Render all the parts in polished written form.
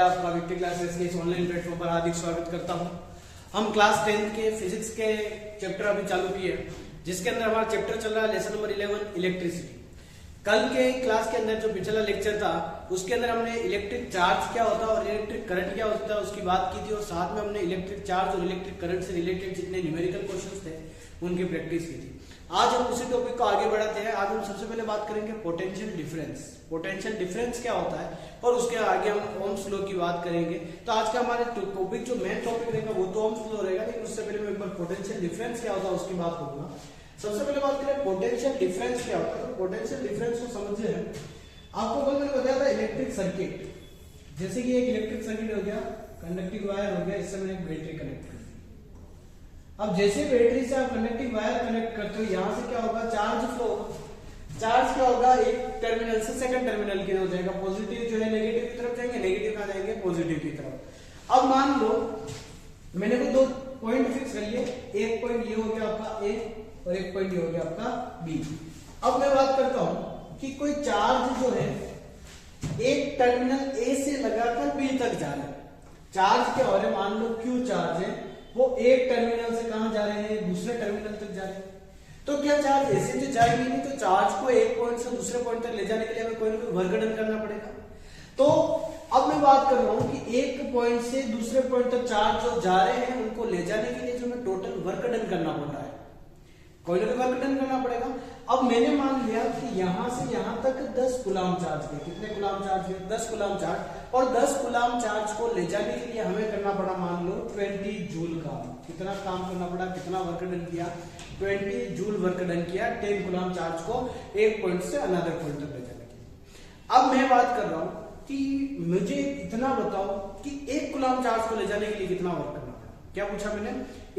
आपका विक्टी क्लासेस के इस ऑनलाइन प्लेटफॉर्म पर हार्दिक स्वागत करता हूं। हम क्लास 10 के फिजिक्स के चैप्टर अभी चालू किए, जिसके अंदर हमारा चैप्टर चल रहा है लेसन नंबर 11 इलेक्ट्रिसिटी। कल के क्लास के अंदर जो पिछला लेक्चर था उसके अंदर हमने इलेक्ट्रिक चार्ज क्या होता है और इलेक्ट्रिक करंट क्या होता है उसकी बात की थी, और साथ में हमने इलेक्ट्रिक चार्ज और इलेक्ट्रिक करंट से रिलेटेड जितने न्यूमेरिकल क्वेश्चंस थे उनकी प्रैक्टिस की थी। आज हम उसी टॉपिक को आगे बढ़ाते हैं। आज हम सबसे पहले बात करेंगे पोटेंशियल डिफरेंस। पोटेंशियल डिफरेंस क्या होता है और उसके आगे हम ओम्स लॉ की बात करेंगे। तो आज का हमारे टॉपिक जो मेन टॉपिक रहेगा वो तो ओम्स लॉ रहेगा, लेकिन उससे पहले मैं एक बार पोटेंशियल डिफरेंस क्या होता है उसकी बात करूंगा। सबसे पहले बात करें पोटेंशियल डिफरेंस क्या होता है। तो पोटेंशियल डिफरेंस को समझे आपको कल मैंने बताया था इलेक्ट्रिक सर्किट, जैसे कि एक इलेक्ट्रिक सर्किट हो गया, कंडक्टिंग वायर हो गया, इससे मैंने एक बैटरी कनेक्ट कर दी। अब जैसे बैटरी से आप कंडक्टिंग वायर कनेक्ट करते हो, यहां से क्या होगा, चार्ज फ्लो होगा। चार्ज क्या होगा, एक टर्मिनल से सेकंड टर्मिनल की तरफ जाएगा। पॉजिटिव जो है नेगेटिव की तरफ जाएंगे, नेगेटिव कहां जाएंगे, पॉजिटिव की तरफ। अब मान लो मैंने को दो पॉइंट फिक्स कर लिए, एक पॉइंट ये हो गया आपका ए और एक पॉइंट ये हो गया आपका बी। अब मैं बात करता हूं कि कोई चार्ज जो है एक टर्मिनल ए से लगाकर बी तक जा रहा है। चार्ज क्या हो रहा है, मान लो क्यू चार्ज है, वो एक टर्मिनल से कहां जा रहे हैं, दूसरे टर्मिनल तक जा रहे हैं। तो क्या चार्ज ऐसे तो जाएगी नहीं, तो चार्ज को एक पॉइंट से दूसरे पॉइंट तक ले जाने के लिए हमें कोई ना कोई वर्क डन करना पड़ेगा। तो अब मैं बात कर रहा हूं कि एक पॉइंट से दूसरे पॉइंट तक चार्ज जो जा रहे हैं उनको ले जाने के लिए जो हमें टोटल वर्क डन करना पड़ रहा है, कोई ना कोई वर्क डन करना पड़ेगा। अब मैंने मान लिया कि यहां से यहां तक 10 कूलम चार्ज है। कितने कूलम चार्ज है, 10 कूलम चार्ज। और 10 कूलम चार्ज को ले जाने के लिए हमें करना पड़ा, मान लो 20 जूल काम। कितना काम करना पड़ा, कितना वर्क डन किया, 20 जूल वर्क डन किया 10 कूलम चार्ज को एक पॉइंट से अनदर पॉइंट तक ले जाने के लिए। अब मैं बात कर रहा हूं कि मुझे इतना बताओ कि एक कूलम चार्ज को ले जाने के लिए कितना वर्क करना पड़ा। क्या पूछा मैंने,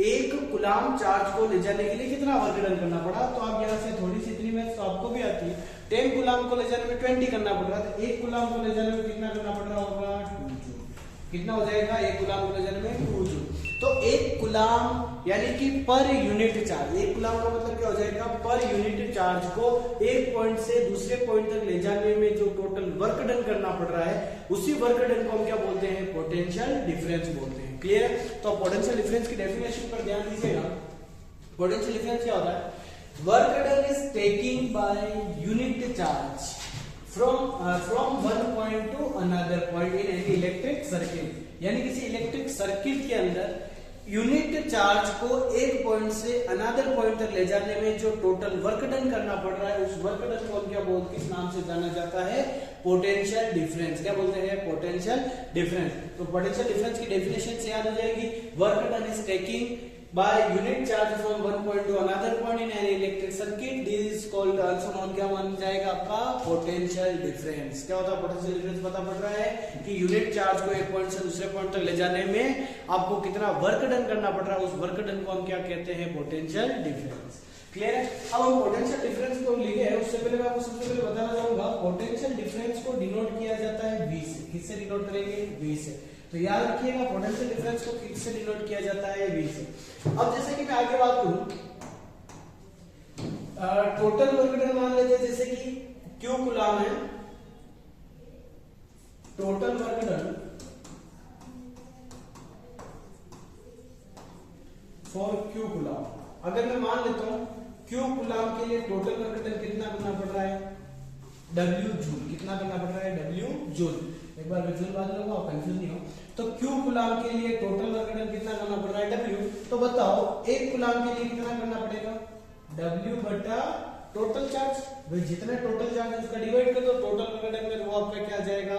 एक कूलम चार्ज को ले जाने के लिए कितना वर्क डन करना पड़ा। तो आप यहां से थोड़ी सी इतनी मैथ्स तो आपको भी आती है। 10 कूलम को ले जाने में 20 करना पड़ रहा था, एक कूलम को ले जाने में कितना करना पड़ रहा होगा, 2 जूल। कितना हो जाएगा, एक कूलम को ले जाने में 2 जूल। तो एक कूलम यानी कि पर यूनिट चार्ज, एक कूलम का मतलब क्या हो जाएगा, पर यूनिट चार्ज को एक पॉइंट से दूसरे पॉइंट तक ले जाने में जो टोटल वर्क डन करना पड़ रहा है, उसी वर्क डन को हम क्या बोलते हैं, पोटेंशियल डिफरेंस बोलते हैं। क्लियर है। तो पोटेंशियल डिफरेंस की डेफिनेशन पर ध्यान दीजिएगा। पोटेंशियल डिफरेंस क्या होता है, work done is taking by unit charge from one point to another point in any electric circuit। यानी किसी इलेक्ट्रिक सर्किट के अंदर यूनिट चार्ज को एक पॉइंट से अनदर पॉइंट तक ले जाने में जो टोटल वर्क डन करना पड़ रहा है, उस वर्क डन को हम क्या बोलते, किस नाम से जाना जाता है, पोटेंशियल डिफरेंस। क्या बोलते हैं, पोटेंशियल डिफरेंस। तो पोटेंशियल डिफरेंस की डेफिनेशन से याद हो जाएगी, work done is taking by unit charge from one point to another point in an electric circuit, this is called also known, क्या मान जाएगा आपका, पोटेंशियल डिफरेंस। क्या होता है पोटेंशियल डिफरेंस, पता पड़ रहा है कि यूनिट चार्ज को एक पॉइंट से दूसरे पॉइंट तक ले जाने में आपको कितना वर्क डन करना पड़ रहा है, उस वर्क डन को हम क्या कहते हैं, पोटेंशियल डिफरेंस। क्लियर है। अब हम पोटेंशियल डिफरेंस को लिखे हैं, उससे पहले मैं आपको सबसे पहले बताना चाहूंगा, पोटेंशियल डिफरेंस को डिनोट किया जाता है V से। किससे डिनोट करेंगे, V से। तो याद रखिएगा पोटेंशियल डिफरेंस को किससे डिनोट किया जाता है, V से। अब जैसे कि मैं आगे बात करूं, टोटल वर्क डन मान लेते हैं, जैसे कि Q कूलम है, total work done for Q coulomb. अगर मैं मान लेता हूं Q कूलम के लिए टोटल वर्क डन कितना करना पड़ रहा है, W जूल। कितना करना पड़ रहा है, W जूल। एक बार विजुअल बात लो, आप कंफ्यूज नहीं हो। तो Q कूलम के लिए टोटल वर्क डन कितना करना पड़ रहा है, W। तो बताओ एक कूलम के लिए कितना करना पड़ेगा, W बटा टोटल चार्ज। भाई जितना टोटल चार्ज है उसका डिवाइड कर दो टोटल वर्क डन में, वो आपका क्या आ जाएगा,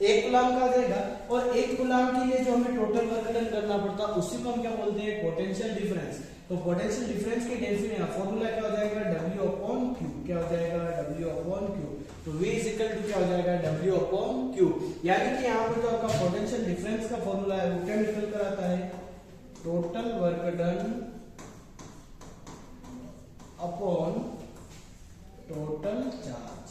एक कूलम का आ जाएगा। और एक कूलम के लिए जो हमें टोटल वर्क डन करना पड़ता है उसी को हम क्या बोलते हैं, पोटेंशियल डिफरेंस। तो पोटेंशियल डिफरेंस के डेफिनेशन फॉर्मूला क्या हो जाएगा, W अपॉन Q। क्या हो जाएगा, W अपॉन Q। तो V इज इक्वल टू क्या हो जाएगा, W अपॉन Q। यानी कि यहाँ पर जो आपका पोटेंशियल डिफरेंस का फॉर्मूला है वो क्या निकल कर आता है, total work done upon total charge.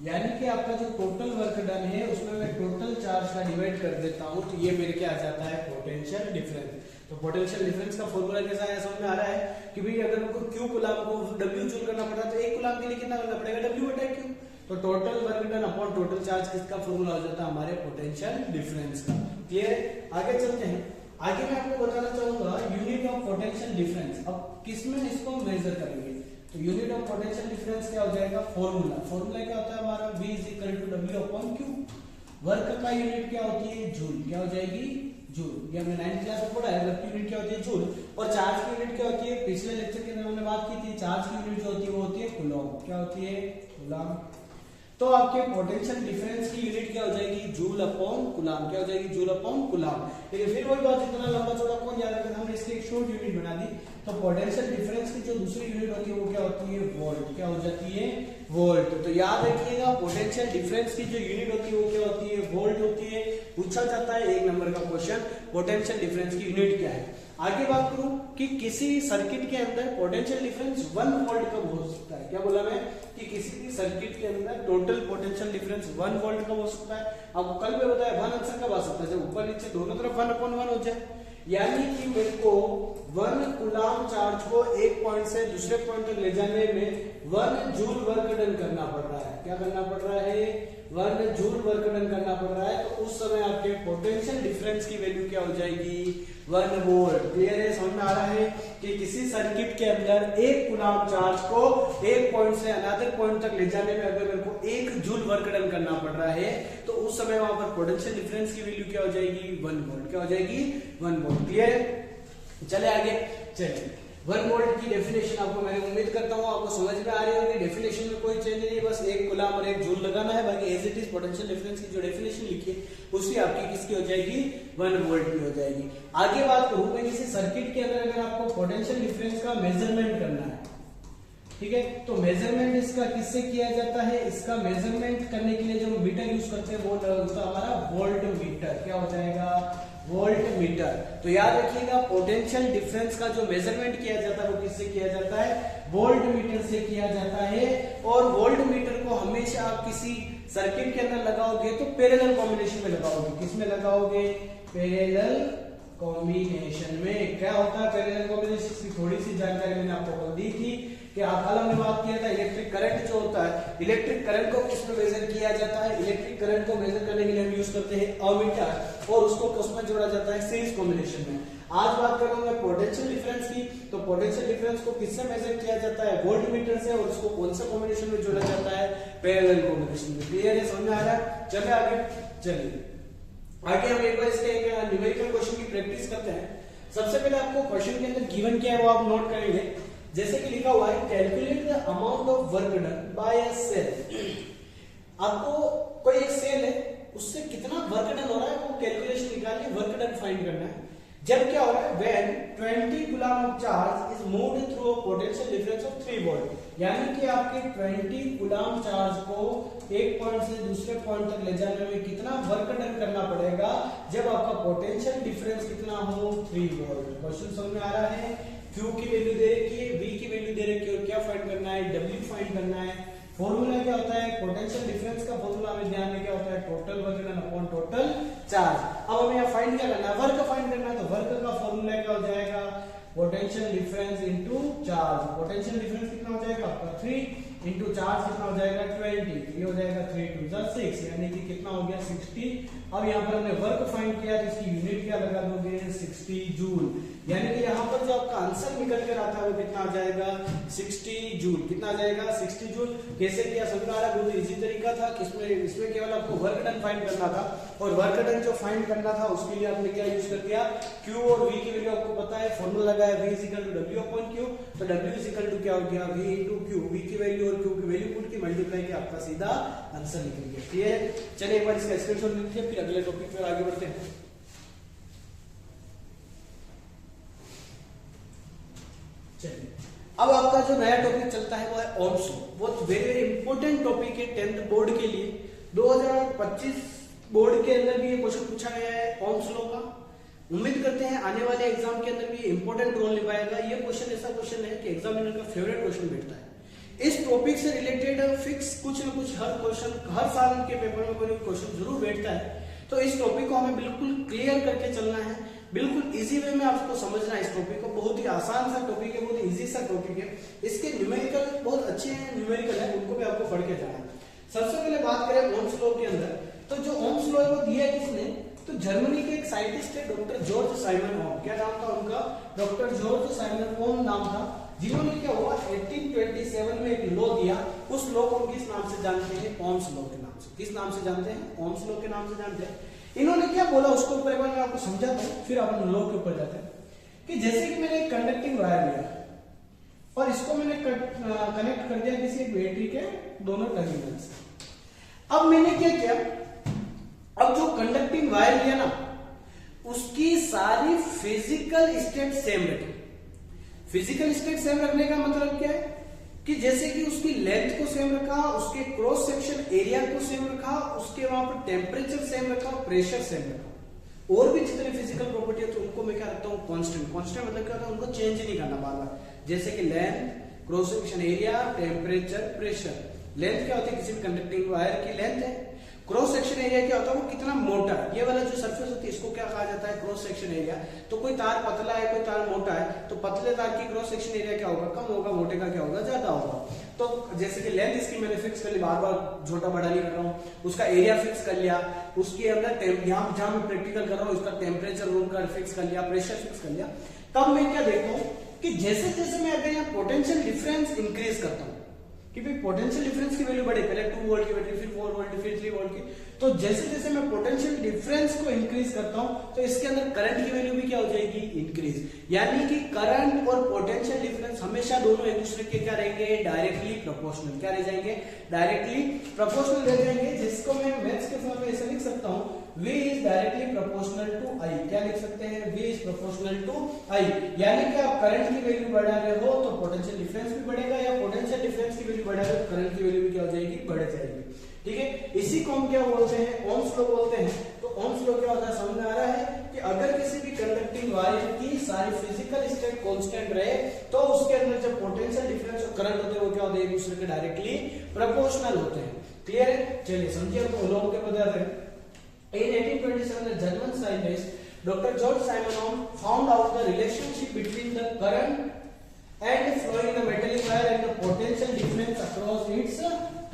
यानी कि आपका जो टोटल वर्क डन है उसमें मैं टोटल चार्ज का डिवाइड कर देता हूं तो ये मेरे क्या आ जाता है पोटेंशियल डिफरेंस। तो पोटेंशियल डिफरेंस का फॉर्मूला कैसा है समझ में आ रहा है कि भाई अगर हमको क्यू कूलम को डब्ल्यू जूल करना पड़ता है तो एक कूलम के लिए कितना करना पड़ेगा डब्ल्यू बटा क्यू। तो total work done upon total charge किसका फॉर्मूला हो जाता है हमारे पोटेंशियल डिफरेंस का। क्लियर है, आगे चलते हैं। आगे मैं आपको बताना चाहूंगा यूनिट ऑफ पोटेंशियल डिफरेंस। अब किसमें इसको मेजर करेंगे तो यूनिट ऑफ पोटेंशियल डिफरेंस क्या हो जाएगा फॉर्मूला क्या होता है हमारा V is equal to W upon Q। Work का यूनिट क्या होती है जूल, क्या हो जाएगी जूल, ये हमने 9th क्लास में पढ़ा है। वर्क की यूनिट क्या होती है जूल और चार्ज की यूनिट क्या होती है पिछले लेक्चर के अंदर हमने बात की थी। चार्ज की यूनिट जो होती है वो होती है कूलम, क्या होती है कूलम। तो आपके पोटेंशियल डिफरेंस की यूनिट क्या हो जाएगी जूल अपॉन कूलम, क्या हो जाएगी जूल अपॉन कूलम। लेकिन फिर वही बात इतना लंबा चौड़ा कौन याद रखेगा, हमने इसकी एक शॉर्ट यूनिट बना दी। तो पोटेंशियल डिफरेंस की जो दूसरी यूनिट होती है वो क्या होती है वोल्ट, क्या हो जाती है वोल्ट। तो याद रखिएगा पोटेंशियल डिफरेंस की जो यूनिट होती है वो क्या होती है वोल्ट होती है। पूछा जाता है 1 नंबर का क्वेश्चन पोटेंशियल डिफरेंस की यूनिट क्या है। आगे बात करूं कि किसी सर्किट के अंदर पोटेंशियल डिफरेंस 1 वोल्ट कब हो सकता है। क्या बोला मैं कि किसी भी सर्किट के अंदर टोटल पोटेंशियल डिफरेंस 1 वोल्ट कब हो सकता है। आपको कल भी बताया 1 आंसर कब आ सकता है जब ऊपर नीचे दोनों तरफ 1/1 हो जाए। यानी कि मेरे को 1 कूलम चार्ज को एक पॉइंट से दूसरे पॉइंट तक ले जाने में 1 जूल वर्क डन करना पड़ रहा है। क्या करना पड़ रहा है 1 जूल वर्क डन करना पड़ रहा है। तो उस समय आपके पोटेंशियल डिफरेंस की वैल्यू क्या हो जाएगी 1 वोल्ट। क्लियर है, समझ में आ रहा है कि किसी सर्किट के अंदर एक कूलम चार्ज को एक पॉइंट से अनदर पॉइंट तक ले जाने में अगर मेरे को 1 जूल वर्क डन करना पड़ रहा है तो उस समय वहां पर पोटेंशियल डिफरेंस की वैल्यू क्या हो जाएगी 1 वोल्ट, क्या हो जाएगी 1 वोल्ट। क्लियर है, चले आगे। चलिए 1 वोल्ट की डेफिनेशन आपको मैं उम्मीद करता हूं आपको समझ में आ रही होगी। डेफिनेशन में कोई चेंज नहीं, बस एक कूलम और एक जूल लगाना है। बाकी as it is potential difference की जो डेफिनेशन लिखी है उसकी आपकी किसकी हो जाएगी 1 वोल्ट की हो जाएगी। आगे बात करूं मैं किसी सर्किट के अंदर अगर आपको पोटेंशियल डिफरेंस का मेजरमेंट करना है, ठीक है, तो मेजरमेंट इसका किससे किया जाता है। इसका मेजरमेंट करने के लिए जो मीटर यूज करते हैं वो होता है हमारा वोल्ट मीटर, क्या हो जाएगा वोल्ट मीटर। तो याद रखिएगा पोटेंशियल डिफरेंस का जो मेजरमेंट किया जाता है वो किससे किया जाता है वोल्ट मीटर से किया जाता है। और वोल्ट मीटर को हमेशा आप किसी सर्किट के अंदर लगाओगे तो पैरेलल कॉम्बिनेशन में लगाओगे। किसमें लगाओगे पैरेलल कॉम्बिनेशन में। क्या होता है पैरेलल कॉम्बिनेशन की थोड़ी सी जानकारी मैंने आपको कल दी थी कि कल हमने बात किया था इलेक्ट्रिक करंट जो होता है इलेक्ट्रिक करंट को किसमें मेजर किया जाता है। इलेक्ट्रिक करंट को मेजर करने के लिए हम यूज करते हैं अमीटर और उसको किसमें जोड़ा जाता है सीरीज कॉम्बिनेशन में। आज बात करूंगा पोटेंशियल डिफरेंस की। तो पोटेंशियल डिफरेंस को किससे मेजर किया जाता है वोल्ट मीटर से और उसको कौन सा कॉम्बिनेशन में जोड़ा जाता है पैरेलल कॉम्बिनेशन में। क्लियर है, समझ में आ रहा है। चलिए आगे, चलिए आगे हम एक बार इसके एक न्यूमेरिकल क्वेश्चन की प्रैक्टिस करते हैं। सबसे पहले आपको क्वेश्चन के अंदर गिवन क्या है वो आप नोट करेंगे। जैसे कि लिखा हुआ है calculate the amount of work done by a cell. आपको कोई एक सेल है उससे कितना वर्क डन हो रहा है वो कैलकुलेशन निकालनी, वर्क डन फाइंड करना है। जब क्या हो रहा है when 20 coulomb of charge is moved through a potential difference of 3 volt. यानी कि आपके 20 कूलम चार्ज को एक पॉइंट से दूसरे पॉइंट तक ले जाने में कितना वर्क डन करना पड़ेगा जब आपका पोटेंशियल डिफरेंस कितना हो 3 वोल्ट। क्वेश्चन समझ में आ रहा है। Q की वैल्यू दे रखी है, V की वैल्यू दे रखी है और क्या फाइंड करना है W फाइंड करना है। फॉर्मूला क्या होता है पोटेंशियल डिफरेंस का फॉर्मूला हमें ध्यान में क्या होता है total work done upon total charge. अब हमें यहाँ फाइंड क्या करना है वर्क फाइंड करना है। तो वर्क का फॉर्मूला क्या हो जाएगा potential difference into charge. Potential difference कितना हो जाएगा आपका 3 इनटू चार्ज कितना हो जाएगा 20। ये हो जाएगा 3 2 6 यानी कि कितना हो गया 60। अब यहाँ पर हमने वर्क फाइंड किया तो इसकी यूनिट क्या लगा दोगे 60 जूल। यानी कि यहाँ पर जो आपका आंसर निकल कर आता है वो कितना आ जाएगा 60 जूल। कितना आ जाएगा 60 जूल। कैसे किया समझ आ रहा है, बहुत इजी तरीका था। किसमें इसमें केवल आपको वर्क डन फाइंड करना था और वर्क डन जो फाइंड करना था उसके लिए आपने क्या यूज कर दिया Q और V की वैल्यू आपको पता है। फॉर्मूला लगा है V equal to W upon Q। तो W इक्वल टू क्या हो गया V इनटू Q। V की वैल्यू और Q की वैल्यू पुट की मल्टीप्लाई की आपका सीधा आंसर निकल गया। ठीक है, चलिए एक बार इसका स्क्रीनशॉट ले लीजिए फिर अगले टॉपिक पर आगे बढ़ते हैं। अब आपका जो नया टॉपिक चलता है वो है ओम्स लॉ। वो वेरी वेरी इंपॉर्टेंट टॉपिक है 10th बोर्ड के लिए। 2025 बोर्ड के अंदर भी ये क्वेश्चन पूछा गया है ओम्स लॉ का। उम्मीद करते हैं आने वाले एग्जाम के अंदर भी इंपॉर्टेंट रोल निभाएगा। ये क्वेश्चन ऐसा क्वेश्चन है कि एग्जामिनर का फेवरेट क्वेश्चन बैठता है इस टॉपिक से रिलेटेड फिक्स कुछ ना कुछ हर क्वेश्चन, हर साल के पेपर में कोई क्वेश्चन जरूर बैठता है। तो इस टॉपिक को हमें बिल्कुल क्लियर करके चलना है, बिल्कुल इजी वे में आपको समझना है इस टॉपिक को। बहुत ही आसान सा टॉपिक है, बहुत ही इजी सा टॉपिक है। इसके न्यूमेरिकल बहुत अच्छे हैं, न्यूमेरिकल है, उनको भी आपको पढ़ के जाना है। सबसे पहले बात करें ओम्स लॉ के अंदर, तो जो ओम्स लॉ है वो दिया है किसने, तो जर्मनी के एक साइंटिस्ट है डॉक्टर जॉर्ज साइमन ओम। क्या नाम था उनका, डॉक्टर जॉर्ज साइमन ओम नाम था, जिन्होंने क्या हुआ 1827 में एक लॉ दिया। उस लॉ को किस नाम से जानते हैं, ओम्स लॉ के नाम से। किस नाम से जानते हैं, ओम्स लॉ के नाम से जानते हैं। इन्होंने क्या बोला उसको ऊपर एक बार मैं आपको समझाता हूँ, फिर अपन लॉ के ऊपर जाते हैं। कि जैसे कि मैंने एक कंडक्टिंग वायर लिया और इसको मैंने कनेक्ट कर दिया किसी बैटरी के दोनों टर्मिनल से। अब मैंने क्या किया, अब जो कंडक्टिंग वायर लिया ना, उसकी सारी फिजिकल स्टेट सेम रखी। फिजिकल स्टेट सेम रखने का मतलब क्या है कि जैसे कि उसकी लेंथ को सेम रखा, उसके क्रॉस सेक्शन एरिया को सेम रखा, उसके वहां पर टेम्परेचर सेम रखा, प्रेशर सेम रखा, और भी जितने फिजिकल प्रॉपर्टी है तो उनको मैं क्या रखता हूँ, कांस्टेंट। कांस्टेंट मतलब क्या होता है, उनको चेंज नहीं करना बार बार। जैसे कि length, cross section area, temperature, pressure. Length क्या होती है, किसी भी कंडक्टिंग वायर की लेंथ है। क्रॉस सेक्शन एरिया क्या होता है, वो कितना मोटा है, ये वाला जो सरफेस होती है इसको क्या कहा जाता है, क्रॉस सेक्शन एरिया। तो कोई तार पतला है, कोई तार मोटा है, तो पतले तार की क्रॉस सेक्शन एरिया क्या होगा, कम होगा, मोटे का क्या होगा, ज्यादा होगा। तो जैसे कि लेंथ इसकी मैंने फिक्स कर ली, बार बार छोटा बड़ा नहीं कर रहा हूँ, उसका एरिया फिक्स कर लिया, उसके अंदर यहाँ जहां मैं प्रैक्टिकल कर रहा हूँ उसका टेम्परेचर रूम का फिक्स कर लिया, प्रेशर फिक्स कर लिया। तब मैं क्या देखता हूँ कि जैसे जैसे मैं अगर यहाँ पोटेंशियल डिफरेंस इंक्रीज करता हूँ कि भाई पोटेंशियल डिफरेंस की वैल्यू बढ़े, पहले 2 वोल्ट की बैटरी, फिर 4 वोल्ट की, फिर 3 वोल्ट की, तो जैसे जैसे मैं पोटेंशियल डिफरेंस को इंक्रीज करता हूं तो इसके अंदर करंट की वैल्यू भी क्या हो जाएगी, इंक्रीज। यानी कि करंट और पोटेंशियल डिफरेंस हमेशा दोनों एक दूसरे के क्या रहेंगे, डायरेक्टली प्रोपोर्शनल। क्या रह जाएंगे, डायरेक्टली प्रोपोर्शनल रह जाएंगे, जिसको मैं मैथ्स के फॉर्म में ऐसे लिख सकता हूं, V is directly proportional to I। क्या लिख सकते हैं, V is proportional to I। यानी कि आप करंट की वैल्यू बढ़ा रहे हो तो पोटेंशियल डिफरेंस भी बढ़ेगा, या पोटेंशियल डिफरेंस की वैल्यू बढ़ा रहे हो तो करंट की वैल्यू भी क्या हो जाएगी, बढ़ जाएगी। ठीक है, इसी को हम क्या बोलते हैं, ओम्स लॉ बोलते हैं। तो ओम्स लॉ क्या होता है, समझ में आ रहा है कि अगर किसी भी कंडक्टिंग वायर की सारी फिजिकल स्टेट कांस्टेंट रहे तो उसके अंदर जब पोटेंशियल डिफरेंस और करंट होते हैं वो क्या होते हैं, एक दूसरे के डायरेक्टली प्रोपोर्शनल होते हैं। क्लियर है, चलिए समझिए तो लॉ के बजाय हैं। In 1827, the German scientist Dr. George Simonov found out the relationship between the current and flowing in a metallic wire and the potential difference across its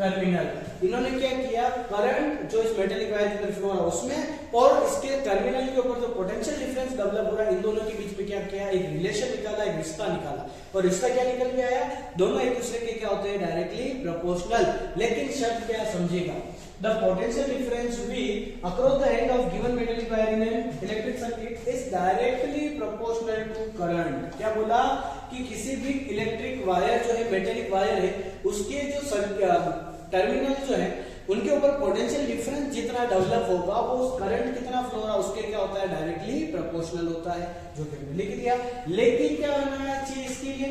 terminal। इन्होंने क्या किया, करंट जो इस मेटेलिक वायर के अंदर फ्लो हो रहा है उसमें और इसके टर्मिनल के ऊपर जो पोटेंशियल डिफरेंस डेवलप हो रहा है, इन दोनों के बीच में क्या किया, एक रिलेशन निकाला, एक रिश्ता निकाला। और रिश्ता क्या निकल के आया, दोनों एक दूसरे के क्या होते हैं, डायरेक्टली प्रोपोर्शनल। लेकिन शर्त क्या समझिएगा, the potential difference V across the end of given metallic wire in an electric circuit is directly proportional to current। क्या बोला कि किसी भी इलेक्ट्रिक वायर जो है, मेटेलिक वायर है, उसके जो टर्मिनल जो है उनके ऊपर पोटेंशियल डिफरेंस जितना डेवलप होगा वो उस करंट कितना फ्लो रहा उसके क्या होता है, डायरेक्टली प्रोपोर्शनल होता है, जो कि हमने लिख दिया। लेकिन क्या होना चाहिए इसके लिए,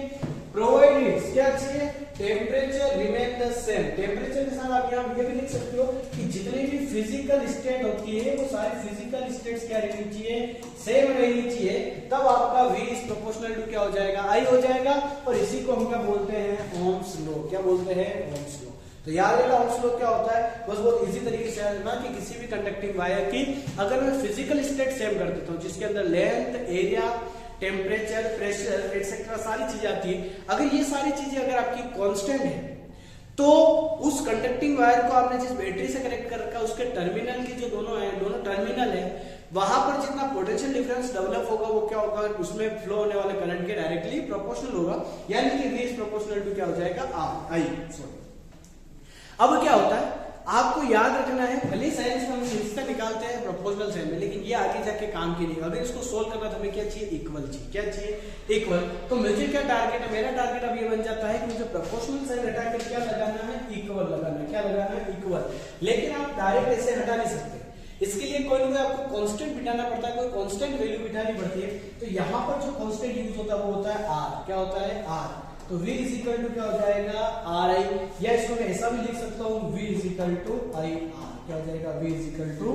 प्रोवाइडेड क्या चाहिए, temperature remain the same. Temperature के साथ आप यहाँ ये भी लिख सकते हो कि जितनी भी फिजिकल स्टेट होती है वो सारी फिजिकल स्टेट्स क्या रहनी चाहिए, सेम रहनी चाहिए। तब आपका V इज प्रोपोर्शनल टू क्या हो जाएगा, I हो जाएगा। और इसी को हम क्या बोलते हैं, ओम्स लॉ। क्या बोलते हैं, ओम्स लॉ। तो याद रखना ओम्स लॉ क्या होता है, बस बहुत इजी तरीके से समझना कि किसी भी कंडक्टिंग वायर की अगर मैं फिजिकल स्टेट सेम कर देता हूँ, जिसके अंदर length, area, temperature, pressure etcetera सारी चीजें आती है, अगर ये सारी चीजें अगर आपकी कांस्टेंट है तो उस कंडक्टिंग वायर को आपने जिस बैटरी से कनेक्ट कर रखा है उसके टर्मिनल की जो दोनों टर्मिनल है वहां पर जितना पोटेंशियल डिफरेंस डेवलप होगा वो क्या होगा, उसमें फ्लो होने वाले करंट के डायरेक्टली प्रोपोर्शनल होगा। यानी कि V इज प्रोपोर्शनल टू क्या हो जाएगा, I। अब क्या होता है, आपको याद रखना है, भले साइंस में हम रिश्ता निकालते हैं प्रोपोर्शनल साइन में, लेकिन ये आगे जाके काम की नहीं। अगर इसको सोल्व करना तो हमें क्या चाहिए, इक्वल चाहिए। क्या चाहिए, इक्वल। तो मुझे क्या टारगेट है, मेरा टारगेट अब ये बन जाता है कि मुझे प्रोपोर्शनल साइन हटा कर क्या लगाना है, इक्वल लगाना है। क्या लगाना है, इक्वल। लेकिन आप डायरेक्ट ऐसे हटा नहीं सकते, इसके लिए कोई ना कोई आपको कांस्टेंट बिठाना पड़ता है, कोई कांस्टेंट वैल्यू बिठानी पड़ती है। तो यहाँ पर जो कांस्टेंट यूज होता है वो होता है R। क्या होता है, R। तो V इज इक्वल टू क्या हो जाएगा, RI। या इसको मैं ऐसा भी लिख सकता हूँ, V is equal to IR। क्या हो जाएगा, V is equal to